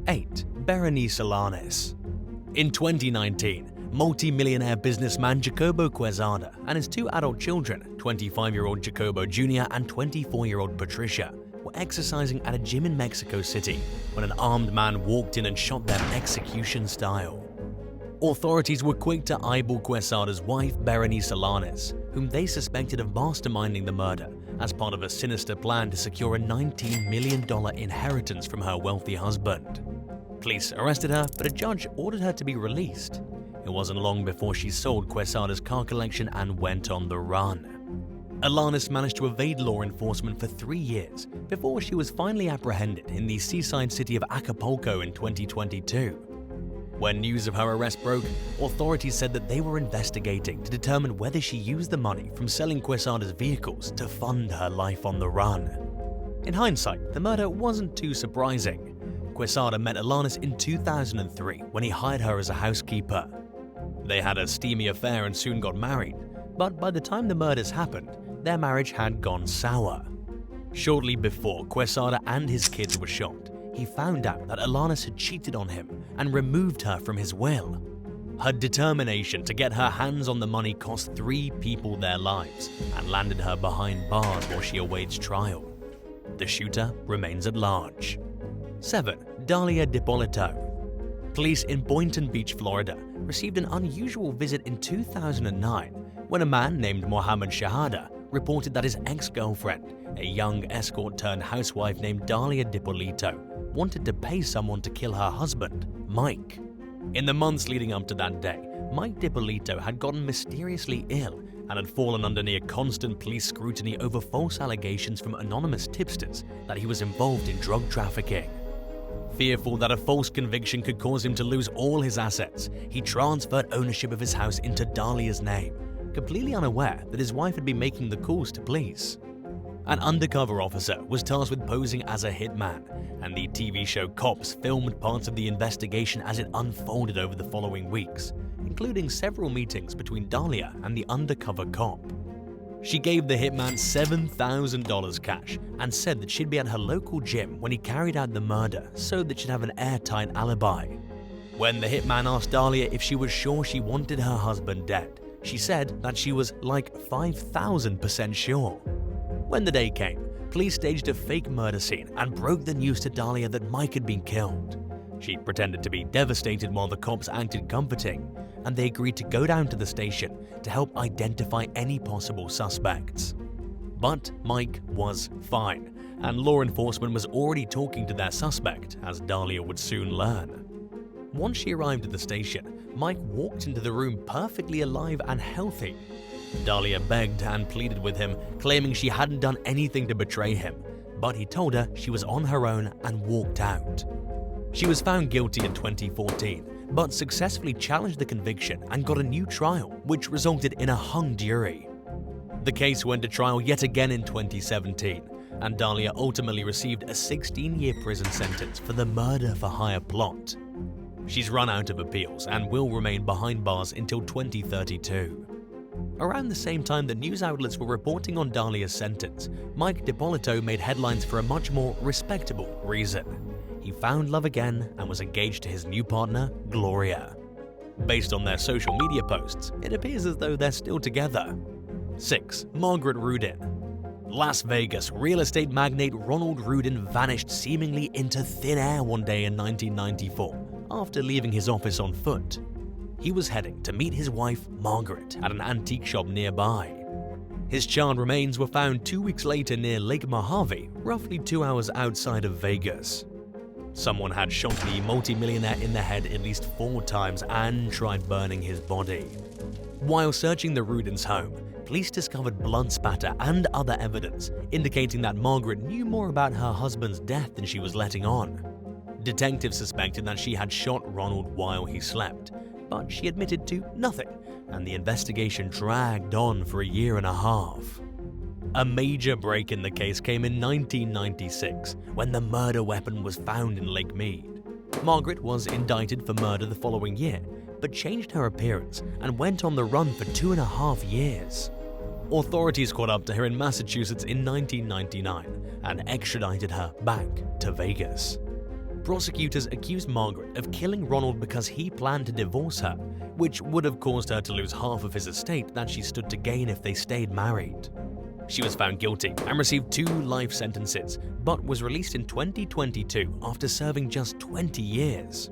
8. Bereni Solanus. In 2019, multi-millionaire businessman Jacobo Quesada and his two adult children, 25-year-old Jacobo Jr. and 24-year-old Patricia, were exercising at a gym in Mexico City when an armed man walked in and shot them execution style. Authorities were quick to eyeball Quesada's wife, Bereni Solanus, whom they suspected of masterminding the murder as part of a sinister plan to secure a $19 million inheritance from her wealthy husband. Police arrested her, but a judge ordered her to be released. It wasn't long before she sold Quesada's car collection and went on the run. Solanus managed to evade law enforcement for 3 years before she was finally apprehended in the seaside city of Acapulco in 2022. When news of her arrest broke, authorities said that they were investigating to determine whether she used the money from selling Quesada's vehicles to fund her life on the run. In hindsight, the murder wasn't too surprising. Quesada met Solanus in 2003 when he hired her as a housekeeper. They had a steamy affair and soon got married, but by the time the murders happened, their marriage had gone sour. Shortly before Quesada and his kids were shot, he found out that Solanus had cheated on him and removed her from his will. Her determination to get her hands on the money cost 3 people their lives and landed her behind bars while she awaits trial. The shooter remains at large. 7. Dahlia Dippolito. Police in Boynton Beach, Florida, received an unusual visit in 2009 when a man named Mohammed Shahada reported that his ex-girlfriend, a young escort-turned-housewife named Dahlia Dippolito, wanted to pay someone to kill her husband, Mike. In the months leading up to that day, Mike Dippolito had gotten mysteriously ill and had fallen under near constant police scrutiny over false allegations from anonymous tipsters that he was involved in drug trafficking. Fearful that a false conviction could cause him to lose all his assets, he transferred ownership of his house into Dahlia's name, completely unaware that his wife had been making the calls to police. An undercover officer was tasked with posing as a hitman, and the TV show Cops filmed parts of the investigation as it unfolded over the following weeks, including several meetings between Dahlia and the undercover cop. She gave the hitman $7,000 cash and said that she'd be at her local gym when he carried out the murder so that she'd have an airtight alibi. When the hitman asked Dahlia if she was sure she wanted her husband dead, she said that she was like 5,000% sure. When the day came, police staged a fake murder scene and broke the news to Dahlia that Mike had been killed. She pretended to be devastated while the cops acted comforting, and they agreed to go down to the station to help identify any possible suspects. But Mike was fine, and law enforcement was already talking to their suspect, as Dahlia would soon learn. Once she arrived at the station, Mike walked into the room perfectly alive and healthy. Dahlia begged and pleaded with him, claiming she hadn't done anything to betray him, but he told her she was on her own and walked out. She was found guilty in 2014, but successfully challenged the conviction and got a new trial, which resulted in a hung jury. The case went to trial yet again in 2017, and Dahlia ultimately received a 16-year prison sentence for the murder-for-hire plot. She's run out of appeals and will remain behind bars until 2032. Around the same time that news outlets were reporting on Dahlia's sentence, Mike Dippolito made headlines for a much more respectable reason. He found love again and was engaged to his new partner, Gloria. Based on their social media posts, it appears as though they're still together. 6. Margaret Rudin. Las Vegas real estate magnate Ronald Rudin vanished seemingly into thin air one day in 1994 after leaving his office on foot. He was heading to meet his wife, Margaret, at an antique shop nearby. His charred remains were found 2 weeks later near Lake Mojave, roughly 2 hours outside of Vegas. Someone had shot the multimillionaire in the head at least 4 times and tried burning his body. While searching the Rudins' home, police discovered blood spatter and other evidence indicating that Margaret knew more about her husband's death than she was letting on. Detectives suspected that she had shot Ronald while he slept, but she admitted to nothing, and the investigation dragged on for a year and a half. A major break in the case came in 1996 when the murder weapon was found in Lake Mead. Margaret was indicted for murder the following year, but changed her appearance and went on the run for 2.5 years. Authorities caught up to her in Massachusetts in 1999 and extradited her back to Vegas. Prosecutors accused Margaret of killing Ronald because he planned to divorce her, which would have caused her to lose half of his estate that she stood to gain if they stayed married. She was found guilty and received 2 life sentences, but was released in 2022 after serving just 20 years.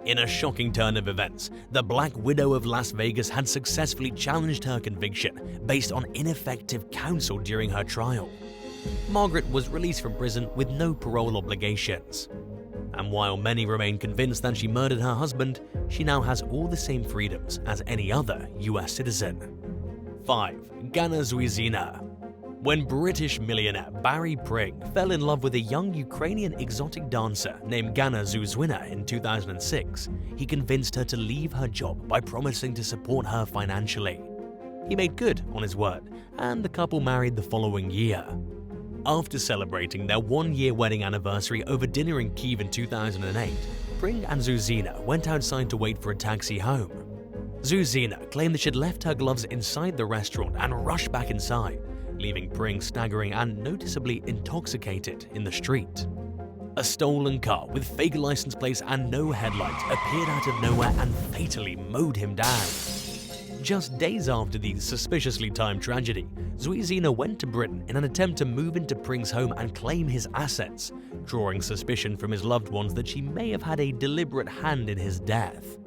In a shocking turn of events, the Black Widow of Las Vegas had successfully challenged her conviction based on ineffective counsel during her trial. Margaret was released from prison with no parole obligations. And while many remain convinced that she murdered her husband, she now has all the same freedoms as any other US citizen. 5. Gana Zuizina. When British millionaire Barry Pring fell in love with a young Ukrainian exotic dancer named Gana Zuizina in 2006, he convinced her to leave her job by promising to support her financially. He made good on his word, and the couple married the following year. After celebrating their 1-year wedding anniversary over dinner in Kyiv in 2008, Pring and Zuizina went outside to wait for a taxi home. Zuizina claimed that she'd left her gloves inside the restaurant and rushed back inside, leaving Pring staggering and noticeably intoxicated in the street. A stolen car with fake license plates and no headlights appeared out of nowhere and fatally mowed him down. Just days after the suspiciously timed tragedy, Zuizina went to Britain in an attempt to move into Pring's home and claim his assets, drawing suspicion from his loved ones that she may have had a deliberate hand in his death.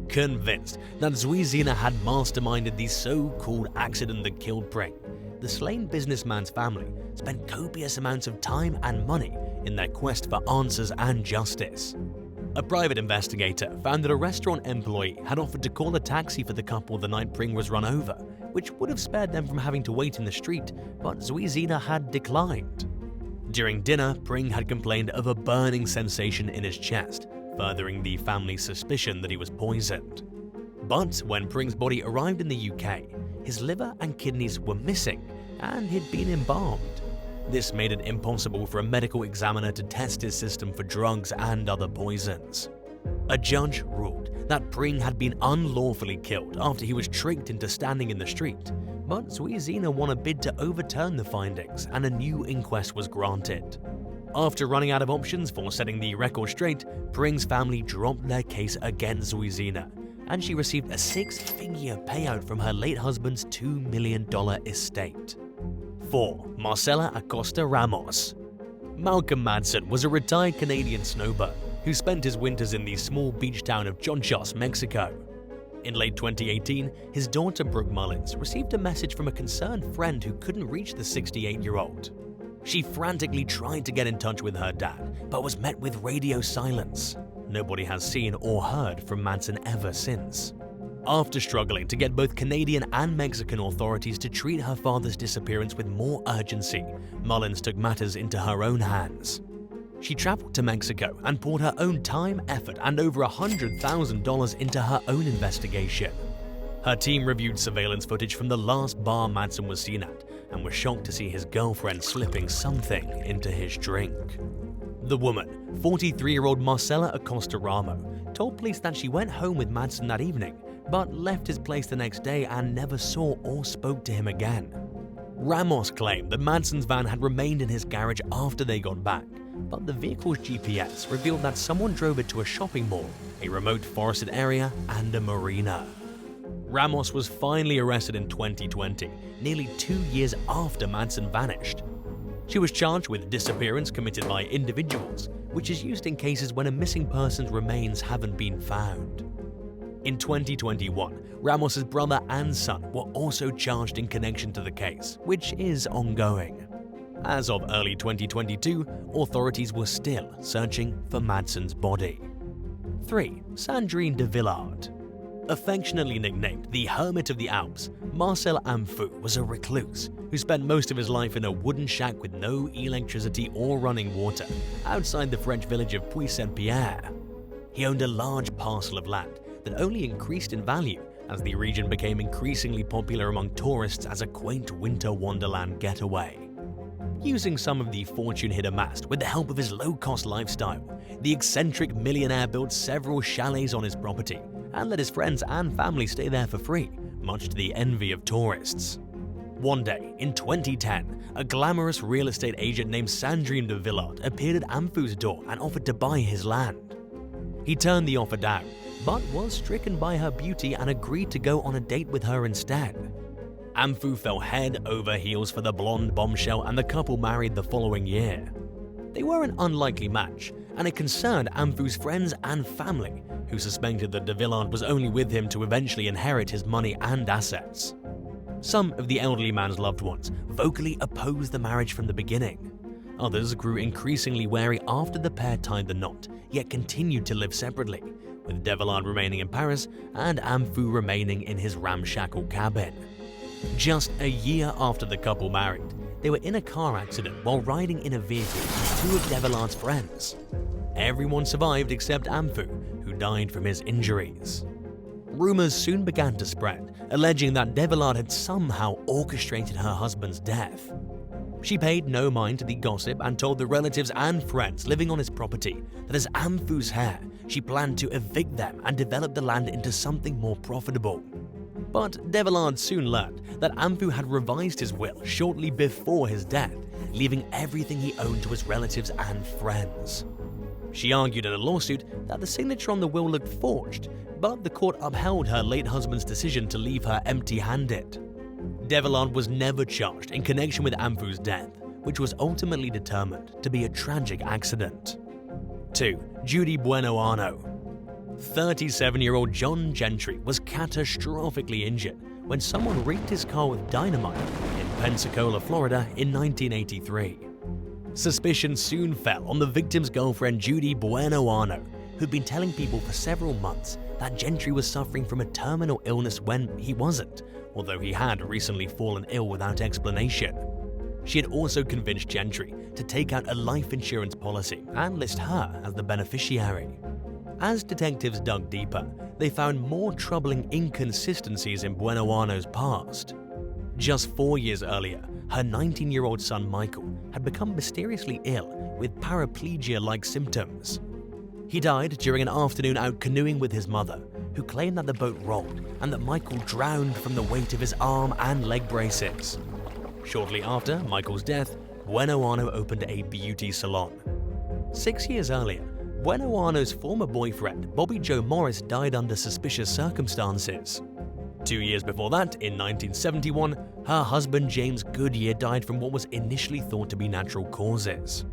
Convinced that Zuizina had masterminded the so-called accident that killed Pring, the slain businessman's family spent copious amounts of time and money in their quest for answers and justice. A private investigator found that a restaurant employee had offered to call a taxi for the couple the night Pring was run over, which would have spared them from having to wait in the street, but Zuizina had declined. During dinner, Pring had complained of a burning sensation in his chest, furthering the family's suspicion that he was poisoned. But when Pring's body arrived in the UK, his liver and kidneys were missing, and he'd been embalmed. This made it impossible for a medical examiner to test his system for drugs and other poisons. A judge ruled that Pring had been unlawfully killed after he was tricked into standing in the street, but Zuizina won a bid to overturn the findings and a new inquest was granted. After running out of options for setting the record straight, Pring's family dropped their case against Zuizina, and she received a 6-figure payout from her late husband's $2 million estate. 4. Marcella Acosta Ramos. Malcolm Madsen was a retired Canadian snowbird who spent his winters in the small beach town of Chonchos, Mexico. In late 2018, his daughter Brooke Mullins received a message from a concerned friend who couldn't reach the 68-year-old. She frantically tried to get in touch with her dad, but was met with radio silence. Nobody has seen or heard from Madsen ever since. After struggling to get both Canadian and Mexican authorities to treat her father's disappearance with more urgency, Mullins took matters into her own hands. She traveled to Mexico and poured her own time, effort, and over $100,000 into her own investigation. Her team reviewed surveillance footage from the last bar Madsen was seen at and was shocked to see his girlfriend slipping something into his drink. The woman, 43-year-old Marcella Acosta Ramos, told police that she went home with Madsen that evening, but left his place the next day and never saw or spoke to him again. Ramos claimed that Madsen's van had remained in his garage after they got back, but the vehicle's GPS revealed that someone drove it to a shopping mall, a remote forested area, and a marina. Ramos was finally arrested in 2020, nearly 2 years after Madsen vanished. She was charged with disappearance committed by individuals, which is used in cases when a missing person's remains haven't been found. In 2021, Ramos's brother and son were also charged in connection to the case, which is ongoing. As of early 2022, authorities were still searching for Madsen's body. 3. Sandrine de Villard. Affectionately nicknamed the Hermit of the Alps, Marcel Amfou was a recluse who spent most of his life in a wooden shack with no electricity or running water outside the French village of Puy-Saint-Pierre. He owned a large parcel of land that only increased in value as the region became increasingly popular among tourists as a quaint winter wonderland getaway. Using some of the fortune he'd amassed with the help of his low-cost lifestyle, the eccentric millionaire built several chalets on his property and let his friends and family stay there for free, much to the envy of tourists. One day, in 2010, a glamorous real estate agent named Sandrine de Villard appeared at Amphu's door and offered to buy his land. He turned the offer down, but was stricken by her beauty and agreed to go on a date with her instead. Amphu fell head over heels for the blonde bombshell, and the couple married the following year. They were an unlikely match, and it concerned Amphu's friends and family, who suspected that de Villard was only with him to eventually inherit his money and assets. Some of the elderly man's loved ones vocally opposed the marriage from the beginning. Others grew increasingly wary after the pair tied the knot, yet continued to live separately, with de Villard remaining in Paris and Amphu remaining in his ramshackle cabin. Just a year after the couple married, they were in a car accident while riding in a vehicle with two of de Villard's friends. Everyone survived except Amphu, who died from his injuries. Rumors soon began to spread, alleging that de Villard had somehow orchestrated her husband's death. She paid no mind to the gossip and told the relatives and friends living on his property that as Amphu's heir, she planned to evict them and develop the land into something more profitable. But de Villard soon learned that Amphu had revised his will shortly before his death, leaving everything he owned to his relatives and friends. She argued in a lawsuit that the signature on the will looked forged, but the court upheld her late husband's decision to leave her empty-handed. De Villard was never charged in connection with Amphu's death, which was ultimately determined to be a tragic accident. 2. Judy Buenoano. 37-year-old John Gentry was catastrophically injured when someone rigged his car with dynamite in Pensacola, Florida in 1983. Suspicion soon fell on the victim's girlfriend Judy Buenoano, who'd been telling people for several months that Gentry was suffering from a terminal illness when he wasn't, although he had recently fallen ill without explanation. She had also convinced Gentry to take out a life insurance policy and list her as the beneficiary. As detectives dug deeper, they found more troubling inconsistencies in Buenoano's past. Just 4 years earlier, her 19-year-old son Michael had become mysteriously ill with paraplegia-like symptoms. He died during an afternoon out canoeing with his mother, who claimed that the boat rolled and that Michael drowned from the weight of his arm and leg braces. Shortly after Michael's death, Buenoano opened a beauty salon. 6 years earlier, Buenoano's former boyfriend, Bobby Joe Morris, died under suspicious circumstances. 2 years before that, in 1971, her husband James Goodyear died from what was initially thought to be natural causes.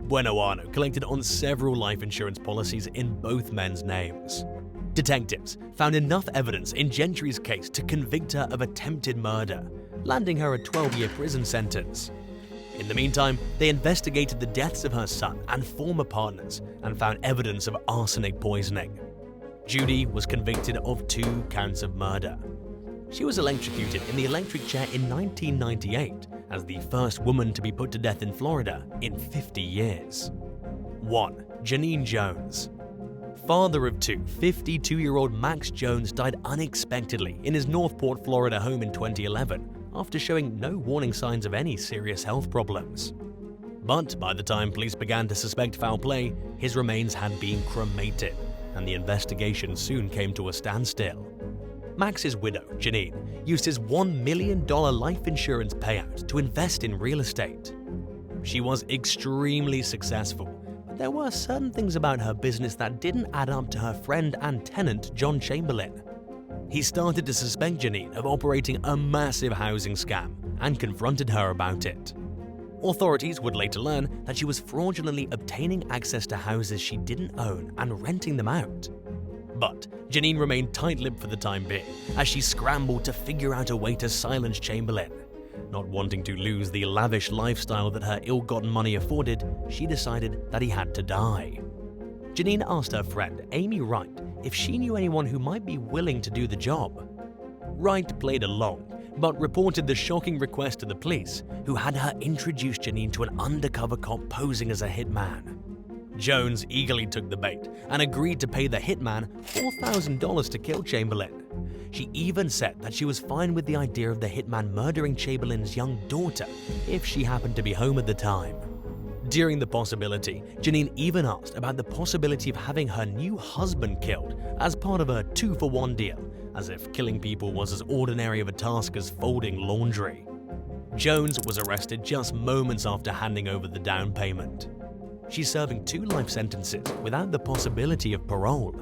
Buenoano collected on several life insurance policies in both men's names. Detectives found enough evidence in Gentry's case to convict her of attempted murder, landing her a 12-year prison sentence. In the meantime, they investigated the deaths of her son and former partners and found evidence of arsenic poisoning. Judy was convicted of 2 counts of murder. She was electrocuted in the electric chair in 1998 as the first woman to be put to death in Florida in 50 years. 1. Janine Jones. Father of 2, 52-year-old Max Jones died unexpectedly in his Northport, Florida home in 2011 after showing no warning signs of any serious health problems. But by the time police began to suspect foul play, his remains had been cremated, and the investigation soon came to a standstill. Max's widow, Janine, used his $1 million life insurance payout to invest in real estate. She was extremely successful, but there were certain things about her business that didn't add up to her friend and tenant, John Chamberlain. He started to suspect Janine of operating a massive housing scam and confronted her about it. Authorities would later learn that she was fraudulently obtaining access to houses she didn't own and renting them out. But Janine remained tight-lipped for the time being as she scrambled to figure out a way to silence Chamberlain. Not wanting to lose the lavish lifestyle that her ill-gotten money afforded, she decided that he had to die. Janine asked her friend, Amy Wright, if she knew anyone who might be willing to do the job. Wright played along, but reported the shocking request to the police, who had her introduce Janine to an undercover cop posing as a hitman. Jones eagerly took the bait and agreed to pay the hitman $4,000 to kill Chamberlain. She even said that she was fine with the idea of the hitman murdering Chamberlain's young daughter if she happened to be home at the time. During the possibility, Janine even asked about the possibility of having her new husband killed as part of a 2-for-1 deal, as if killing people was as ordinary of a task as folding laundry. Jones was arrested just moments after handing over the down payment. She's serving 2 life sentences without the possibility of parole.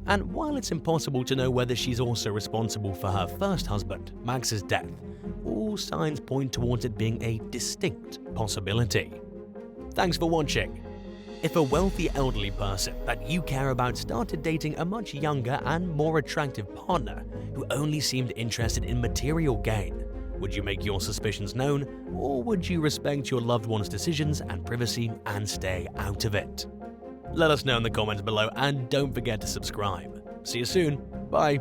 And while it's impossible to know whether she's also responsible for her first husband, Max's death, all signs point towards it being a distinct possibility. Thanks for watching. If a wealthy elderly person that you care about started dating a much younger and more attractive partner who only seemed interested in material gain, would you make your suspicions known, or would you respect your loved one's decisions and privacy and stay out of it? Let us know in the comments below, and don't forget to subscribe. See you soon. Bye.